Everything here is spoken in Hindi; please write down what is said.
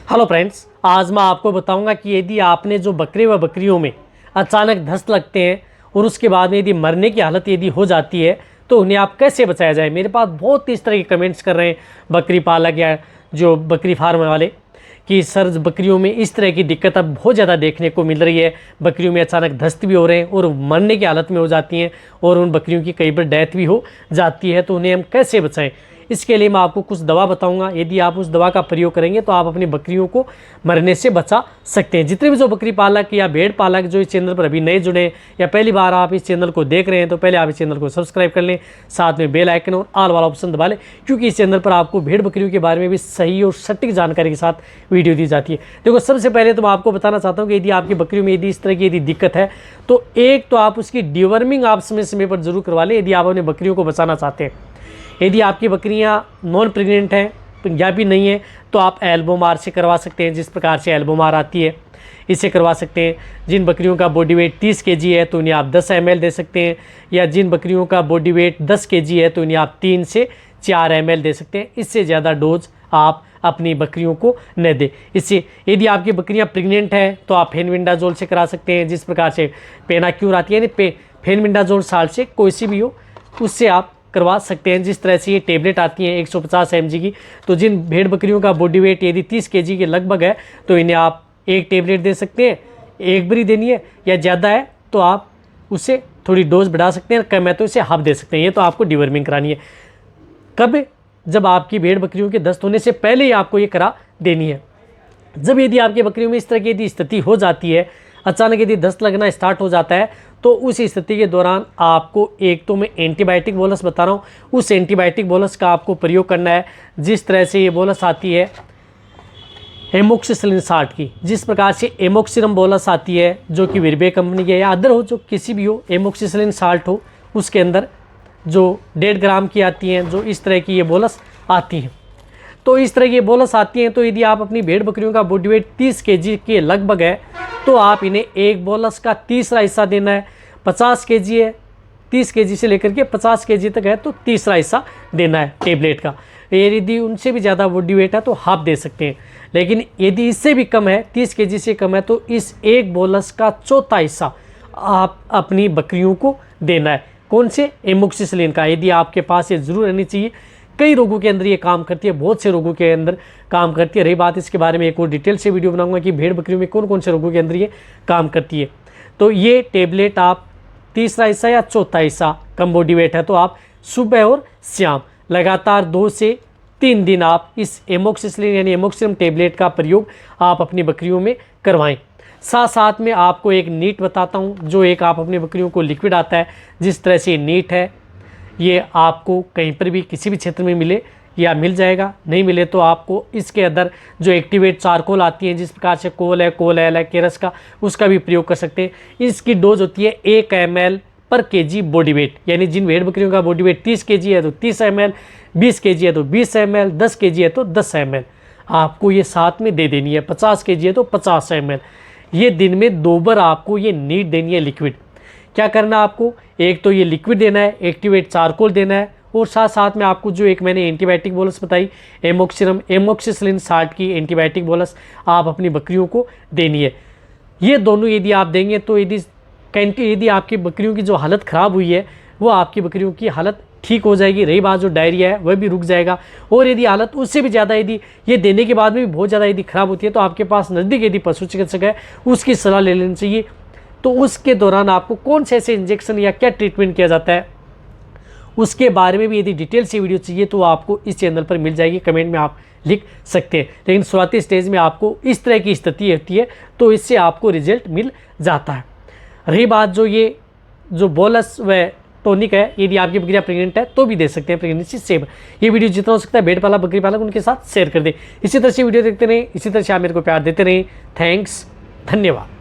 हेलो फ्रेंड्स, आज मैं आपको बताऊंगा कि यदि आपने जो बकरे व बकरियों में अचानक दस्त लगते हैं और उसके बाद में यदि मरने की हालत यदि हो जाती है तो उन्हें आप कैसे बचाया जाए। मेरे पास बहुत इस तरह के कमेंट्स कर रहे हैं बकरी पालक या जो बकरी फार्म वाले कि सर बकरियों में इस तरह की दिक्कत अब बहुत ज़्यादा देखने को मिल रही है। बकरियों में अचानक दस्त भी हो रहे हैं और मरने की हालत में हो जाती हैं और उन बकरियों की कई बार डेथ भी हो जाती है, तो उन्हें हम कैसे बचाएं। इसके लिए मैं आपको कुछ दवा बताऊंगा। यदि आप उस दवा का प्रयोग करेंगे तो आप अपनी बकरियों को मरने से बचा सकते हैं। जितने भी जो बकरी पालक या भेड़ पालक जो इस चैनल पर अभी नए जुड़े हैं या पहली बार आप इस चैनल को देख रहे हैं तो पहले आप इस चैनल को सब्सक्राइब कर लें, साथ में बेल आइकन और ऑल वाला ऑप्शन दबा लें, क्योंकि इस चैनल पर आपको भेड़ बकरियों के बारे में भी सही और सटीक जानकारी के साथ वीडियो दी जाती है। देखो, सबसे पहले तो मैं आपको बताना चाहता हूँ कि यदि आपकी बकरियों में यदि इस तरह की यदि दिक्कत है तो एक तो आप उसकी डिवर्मिंग आप समय समय पर जरूर करवा लें। यदि आप अपने बकरियों को बचाना चाहते हैं, यदि आपकी बकरियां नॉन प्रेग्नेंट हैं या भी नहीं है तो आप एल्बोमार से करवा सकते हैं। जिस प्रकार से एल्बोमार आती है इससे करवा सकते हैं। जिन बकरियों का बॉडी वेट 30 kg है तो उन्हें आप 10 ml दे सकते हैं, या जिन बकरियों का बॉडी वेट 10 kg है तो उन्हें आप 3 से 4 ml दे सकते हैं। इससे ज़्यादा डोज आप अपनी बकरियों को न दें। इससे यदि आपकी बकरियां प्रेग्नेंट है तो आप फेनविंडाजोल से करा सकते हैं। जिस प्रकार से पेनाक्यूर आती है यानी फेनविंडाजोल साल्ट से कोई सी भी हो उससे आप करवा सकते हैं। जिस तरह से ये टेबलेट आती हैं 150 mg की, तो जिन भेड़ बकरियों का बॉडी वेट यदि 30 kg के लगभग है तो इन्हें आप एक टेबलेट दे सकते हैं, एक बारी देनी है, या ज़्यादा है तो आप उससे थोड़ी डोज बढ़ा सकते हैं, कम है तो इसे हाफ दे सकते हैं। ये तो आपको डिवर्मिंग करानी है। कब? जब आपकी भेड़ बकरियों के दस्त होने से पहले ही आपको ये करा देनी है। जब यदि आपकी बकरियों में इस तरह की यदि स्थिति हो जाती है, अचानक यदि दस्त लगना स्टार्ट हो जाता है, तो उस स्थिति के दौरान आपको एक तो मैं एंटीबायोटिक बोलस बता रहा हूँ, उस एंटीबायोटिक बोलस का आपको प्रयोग करना है। जिस तरह से ये बोलस आती है एमोक्सिसिलिन 60 की, जिस प्रकार से एमोक्सिलम बोलस आती है जो कि विरबे कंपनी की है या अदर हो, जो किसी भी हो, एमोक्सिसिलिन 60 हो, उसके अंदर जो 1.5 ग्राम की आती हैं, जो इस तरह की ये बोलस आती हैं। तो इस तरह की बोलस आती हैं, तो यदि आप अपनी भेड़ बकरियों का बॉडी वेट 30 kg के लगभग है तो आप इन्हें एक बोलस का तीसरा हिस्सा देना है। 50 kg है, 30 kg से लेकर के 50 kg तक है तो तीसरा हिस्सा देना है टेबलेट का। यदि उनसे भी ज़्यादा बॉडी वेट है तो हाफ दे सकते हैं, लेकिन यदि इससे भी कम है, 30 kg से कम है, तो इस एक बोलस का चौथा हिस्सा आप अपनी बकरियों को देना है। कौन से? एमोक्सिसिलिन का। यदि आपके पास ये ज़रूर रहनी चाहिए। कई रोगों के अंदर ये काम करती है, बहुत से रोगों के अंदर काम करती है। रही बात इसके बारे में एक और डिटेल से वीडियो बनाऊंगा कि भेड़ बकरियों में कौन कौन से रोगों के अंदर ये काम करती है। तो ये टेबलेट आप तीसरा हिस्सा या चौथा हिस्सा, कम बॉडी वेट है तो आप सुबह और शाम लगातार 2 से 3 दिन आप इस एमोक्सिसिलिन यानी एमोक्सिलम टेबलेट का प्रयोग आप अपनी बकरियों में करवाएं। साथ साथ में आपको एक नीट बताता हूँ, जो एक आप अपनी बकरियों को लिक्विड आता है। जिस तरह से नीट है, ये आपको कहीं पर भी किसी भी क्षेत्र में मिले या मिल जाएगा, नहीं मिले तो आपको इसके अंदर जो एक्टिवेट चारकोल आती है, जिस प्रकार से कोल है केरस का, उसका भी प्रयोग कर सकते हैं। इसकी डोज होती है 1 ml पर kg बॉडी वेट, यानी जिन भेड़ बकरियों का बॉडी वेट 30 kg है तो 30 ml, 20 kg है तो 20 ml, 10 kg है तो 10 ml आपको ये साथ में दे देनी है। 50 kg है तो 50 ml। ये दिन में 2 बार आपको ये नीट देनी है लिक्विड। क्या करना आपको? एक तो ये लिक्विड देना है, एक्टिवेट चारकोल देना है, और साथ साथ में आपको जो एक मैंने एंटीबायोटिक बोलस बताई एमोक्सिसिलिन 60 की एंटीबायोटिक बोलस आप अपनी बकरियों को देनी है। ये दोनों यदि आप देंगे तो यदि आपकी बकरियों की जो हालत ख़राब हुई है वो आपकी बकरियों की हालत ठीक हो जाएगी। रही बात जो डायरिया है वह भी रुक जाएगा। और यदि हालत उससे भी ज़्यादा यदि ये देने के बाद में भी बहुत ज़्यादा यदि ख़राब होती है तो आपके पास नज़दीक यदि पशु चिकित्सक है उसकी सलाह ले लेनी चाहिए। तो उसके दौरान आपको कौन से ऐसे इंजेक्शन या क्या ट्रीटमेंट किया जाता है उसके बारे में भी यदि डिटेल से वीडियो चाहिए तो आपको इस चैनल पर मिल जाएगी, कमेंट में आप लिख सकते हैं। लेकिन शुरुआती स्टेज में आपको इस तरह की स्थिति होती है तो इससे आपको रिजल्ट मिल जाता है। रही बात जो बोलस व टॉनिक है, यदि आपकी बकरियां प्रेग्नेंट है तो भी दे सकते हैं प्रेगनेंसी सेव। ये वीडियो जितना हो सकता है भेड़ पालक बकरी पालक उनके साथ शेयर कर दें। इसी तरह से वीडियो देखते रहें, इसी तरह से आप मेरे को प्यार देते रहें। थैंक्स, धन्यवाद।